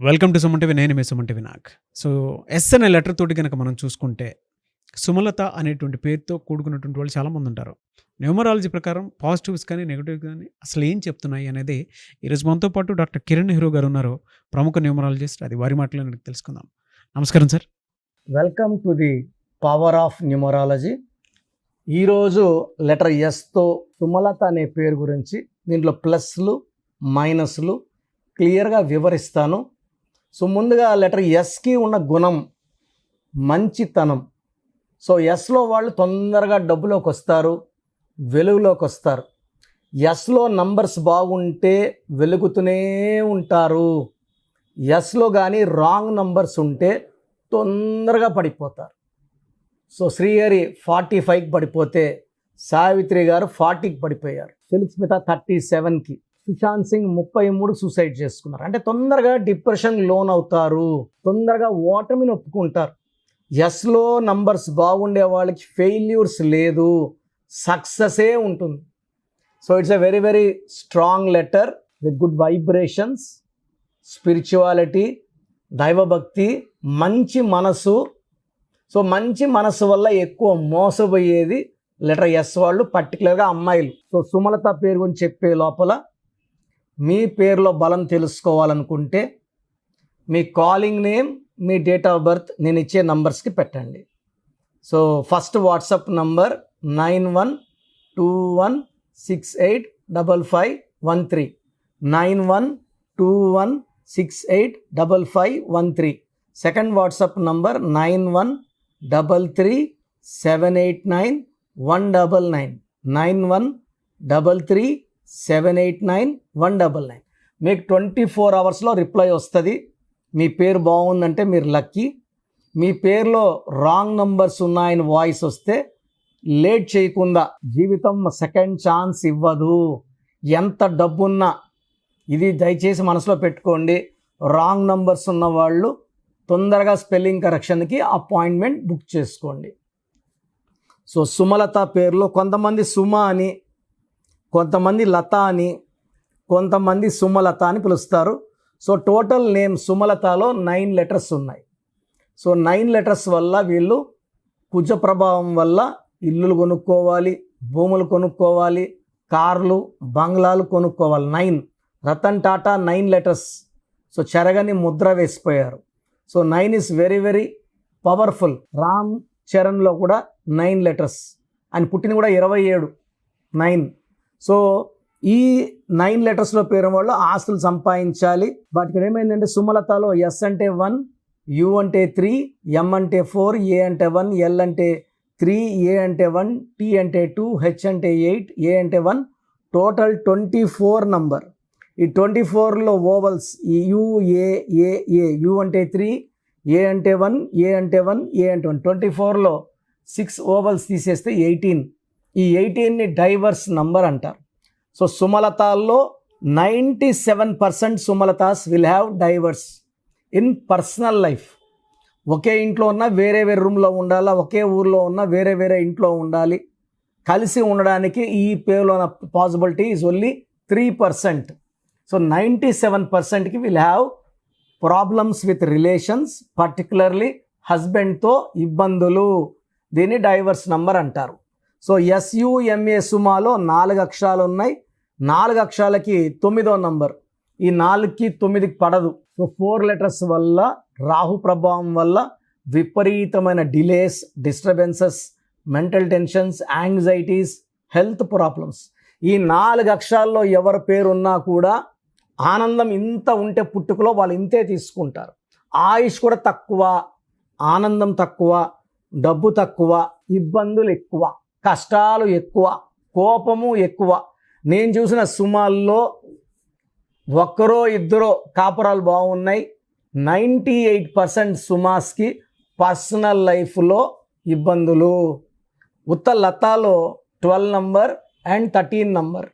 Welcome to Suman TV. నేను మీ Suman TV Nag. So S అనే లెటర్ తోటి కనుక మనం చూసుకుంటే సుమలత అనేటువంటి పేరుతో కూడుకున్నటువంటి వాళ్ళు చాలామంది ఉంటారు. న్యూమరాలజీ ప్రకారం పాజిటివ్స్ కానీ నెగిటివ్స్ కానీ అసలు ఏం చెప్తున్నాయి అనేది ఈరోజు మనతో పాటు డాక్టర్ కిరణ్ నెహ్రూ గారు ఉన్నారు, ప్రముఖ న్యూమరాలజిస్ట్. అది వారి మాటలో తెలుసుకుందాం. నమస్కారం sir. Welcome to the power of numerology. ఈరోజు లెటర్ ఎస్తో సుమలత అనే పేరు గురించి దీంట్లో ప్లస్లు మైనస్లు క్లియర్గా వివరిస్తాను. సో ముందుగా లెటర్ ఎస్కి ఉన్న గుణం మంచితనం. సో ఎస్లో వాళ్ళు తొందరగా డబ్బులోకి వస్తారు, వెలుగులోకి వస్తారు. ఎస్లో నంబర్స్ బాగుంటే వెలుగుతూనే ఉంటారు. ఎస్లో కానీ రాంగ్ నంబర్స్ ఉంటే తొందరగా పడిపోతారు. సో శ్రీహరి 45కి పడిపోతే సావిత్రి గారు 40కి పడిపోయారు. సిల్క్ స్మిత 37కి, సుశాంత్ సింగ్ 33 సూసైడ్ చేసుకున్నారు. అంటే తొందరగా డిప్రెషన్ లోన్ అవుతారు, తొందరగా ఓటమిని ఒప్పుకుంటారు. ఎస్లో నంబర్స్ బాగుండే వాళ్ళకి ఫెయిల్యూర్స్ లేదు, సక్సెసే ఉంటుంది. So it's a very very strong letter with good vibrations, spirituality, దైవభక్తి, మంచి మనసు. సో మంచి మనసు వల్ల ఎక్కువ మోసపోయేది లెటర్ ఎస్ వాళ్ళు, పర్టికులర్గా అమ్మాయిలు. సో సుమలత పేరు గురించి చెప్పే లోపల మీ పేరులో బలం తెలుసుకోవాలనుకుంటే మీ కాలింగ్ నేమ్, మీ డేట్ ఆఫ్ బర్త్ నేను ఇచ్చే నంబర్స్కి పెట్టండి. So first WhatsApp number 9121685513, 9121685513. Second WhatsApp number 9133789199, 9133789199. మీకు 24 అవర్స్లో రిప్లై వస్తుంది. మీ పేరు బాగుందంటే మీరు లక్కీ. మీ పేరులో రాంగ్ నంబర్స్ ఉన్నాయని వాయిస్ వస్తే లేట్ చేయకుండా, జీవితం సెకండ్ ఛాన్స్ ఇవ్వదు. ఎంత డబ్బున్నా, ఇది దయచేసి మనసులో పెట్టుకోండి, రాంగ్ నంబర్స్ ఉన్న వాళ్ళు తొందరగా స్పెల్లింగ్ కరెక్షన్కి అపాయింట్మెంట్ బుక్ చేసుకోండి. సో సుమలత పేరులో కొంతమంది సుమ అని, కొంతమంది లత అని, కొంతమంది సుమలత అని పిలుస్తారు. సో టోటల్ నేమ్ సుమలతలో 9 లెటర్స్ ఉన్నాయి. సో 9 లెటర్స్ వల్ల వీళ్ళు కుజ ప్రభావం వల్ల ఇల్లులు కొనుక్కోవాలి, భూములు కొనుక్కోవాలి, కార్లు, బంగ్లాలు కొనుక్కోవాలి. 9 రతన్ టాటా 9 లెటర్స్. సో చెరగని ముద్ర వేసిపోయారు. So 9 is very very powerful. Ram చరణ్లో కూడా 9 లెటర్స్. ఆయన పుట్టిన కూడా 27, 9. సో ఈ 9 లెటర్స్లో పేరు వాళ్ళు ఆస్తులు సంపాదించాలి. బట్ ఇక్కడ ఏమైందంటే సుమలతలో ఎస్ అంటే 1, యు అంటే 3, ఎం అంటే 4, ఏ అంటే 1, ఎల్ అంటే 3, ఏ అంటే 1, టీ అంటే 2, హెచ్ అంటే 8, ఏ అంటే 1, టోటల్ 24 నంబర్. ఈ 24లో vowels U, A, A, A, U అంటే 3, ఏ అంటే 1, ఏ అంటే 1, ఏ అంటే 1. 24లో 6 ఓవల్స్ తీసేస్తే 18. ఈ 18ని డైవర్స్ నంబర్ అంటారు. సో సుమలతాల్లో 97% Sumalathas will have divorce in personal life. ఒకే ఇంట్లో ఉన్న వేరే వేరే రూమ్లో ఉండాలా, ఒకే ఊర్లో ఉన్న వేరే వేరే ఇంట్లో ఉండాలి. కలిసి ఉండడానికి ఈ పేరులో ఉన్న పాసిబిలిటీ ఈజ్ ఓన్లీ 3%. సో 97%కి will have problems with relations, particularly హస్బెండ్తో ఇబ్బందులు. దీన్ని డైవర్స్ నంబర్ అంటారు. సో ఎస్యుఎంఏ సుమాలో 4 అక్షరాలు ఉన్నాయి. 4 అక్షరాలకి 9వ నంబర్. ఈ 4కి 9కి పడదు. సో 4 లెటర్స్ వల్ల, రాహు ప్రభావం వల్ల విపరీతమైన delays, disturbances, mental tensions, anxieties, health problems. ఈ 4 అక్షరాల్లో ఎవరి పేరున్నా కూడా ఆనందం ఇంత ఉంటే పుట్టుకలో వాళ్ళు ఇంతే తీసుకుంటారు. ఆయుష్ కూడా తక్కువ, ఆనందం తక్కువ, డబ్బు తక్కువ, ఇబ్బందులు ఎక్కువ, కష్టాలు ఎక్కువ, కోపము ఎక్కువ. నేను చూసిన సుమాల్లో ఒక్కరో ఇద్దరో కాపురాలు బాగున్నాయి. 98% సుమాస్కి పర్సనల్ లైఫ్లో ఇబ్బందులు. ఉత్త లతాలో 12 నంబర్ అండ్ 13 నంబర్.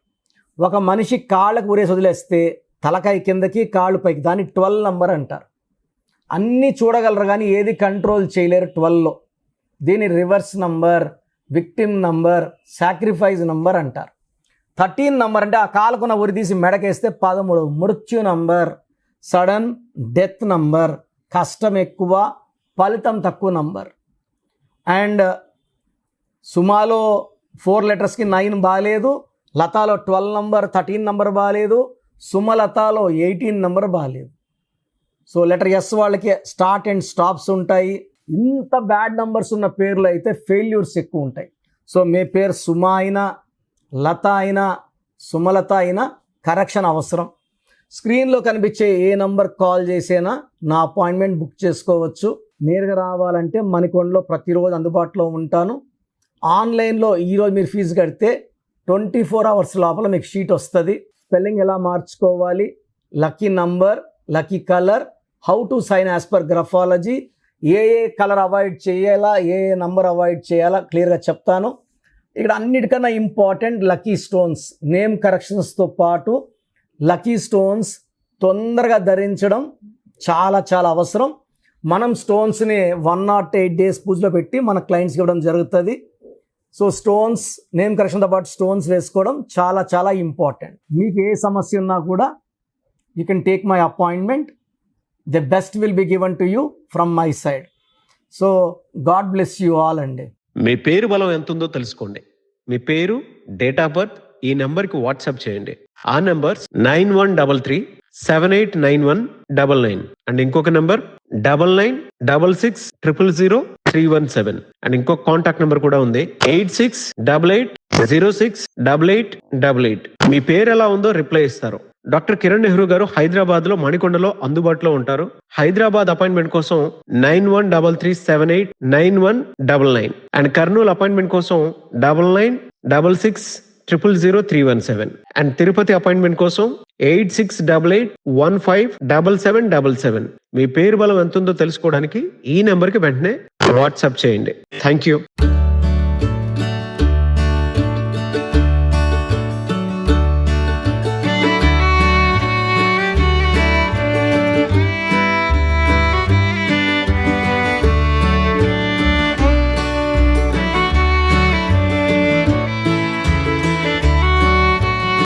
ఒక మనిషి కాళ్ళకు ఊరేసి వదిలేస్తే తలకాయ కిందకి, కాళ్ళు పైకి, దాన్ని 12 నంబర్ అంటారు. అన్నీ చూడగలరు కానీ ఏది కంట్రోల్ చేయలేరు 12లో. దీని reverse number, victim number, sacrifice number అంటారు. 13 నంబర్ అంటే ఆ కాలుకున్న ఉరి తీసి మెడకేస్తే 13 మృత్యు నంబర్. సడన్ డెత్ నంబర్, కష్టం ఎక్కువ ఫలితం తక్కువ నంబర్. అండ్ సుమాలో 4 లెటర్స్కి 9 బాగాలేదు, లతాలో 12 నంబర్ 13 నంబర్ బాగాలేదు, సుమలతాలో 18 నంబర్ బాగాలేదు. సో లెటర్ ఎస్ వాళ్ళకి స్టార్ట్ అండ్ స్టాప్స్ ఉంటాయి. ఇంత బ్యాడ్ నంబర్స్ ఉన్న పేర్లు అయితే ఫెయిల్యూర్స్ ఎక్కువ ఉంటాయి. సో మీ పేరు సుమ అయినా, లత అయినా, సుమలత అయినా కరెక్షన్ అవసరం. స్క్రీన్లో కనిపించే ఏ నంబర్ కాల్ చేసైనా నా అపాయింట్మెంట్ బుక్ చేసుకోవచ్చు. నేరుగా రావాలంటే మణికొండలో ప్రతిరోజు అందుబాటులో ఉంటాను. ఆన్లైన్లో ఈరోజు మీరు ఫీజు కడితే 24 అవర్స్ లోపల మీకు షీట్ వస్తుంది. స్పెల్లింగ్ ఎలా మార్చుకోవాలి, lucky number, lucky colour, how to sign as per graphology, ఏ కలర్ అవాయిడ్ చేయాలా, ఏ నంబర్ అవాయిడ్ చేయాలా క్లియర్గా చెప్తాను. ఇక్కడ అన్నిటికన్నా ఇంపార్టెంట్ లక్కీ స్టోన్స్. నేమ్ కరెక్షన్స్తో పాటు లక్కీ స్టోన్స్ తొందరగా ధరించడం చాలా చాలా అవసరం. మనం స్టోన్స్ని 108 days పూజలో పెట్టి మన క్లయింట్స్కి ఇవ్వడం జరుగుతుంది. సో స్టోన్స్, నేమ్ కరెక్షన్తో పాటు స్టోన్స్ వేసుకోవడం చాలా చాలా ఇంపార్టెంట్. మీకు ఏ సమస్య ఉన్నా కూడా you can take my appointment. The best will be given to you from my side. So God bless you all అండి. మీ పేరు బలం ఎంత ఉందో తెలుసుకోండి. మీ పేరు, డేట్ ఆఫ్ బర్త్ ఈ నెంబర్కి వాట్సాప్ చేయండి. ఆ నెంబర్ 9133789199 అండ్ ఇంకొక నెంబర్ 9966000317 అండ్ ఇంకొక కాంటాక్ట్ నెంబర్ కూడా ఉంది 8688068888. మీ పేరు ఎలా ఉందో రిప్లై ఇస్తారు. డాక్టర్ కిరణ్ నెహ్రూ గారు హైదరాబాద్ లో మణికొండలో అందుబాటులో ఉంటారు. హైదరాబాద్ అపాయింట్మెంట్ కోసం 9133789199 అండ్ కర్నూలు అపాయింట్మెంట్ కోసం 9966000317 అండ్ తిరుపతి అపాయింట్మెంట్ కోసం 8688157777. మీ పేరు బలం ఎంత ఉందో తెలుసుకోవడానికి ఈ నెంబర్కి వెంటనే వాట్సాప్ చేయండి. Thank you.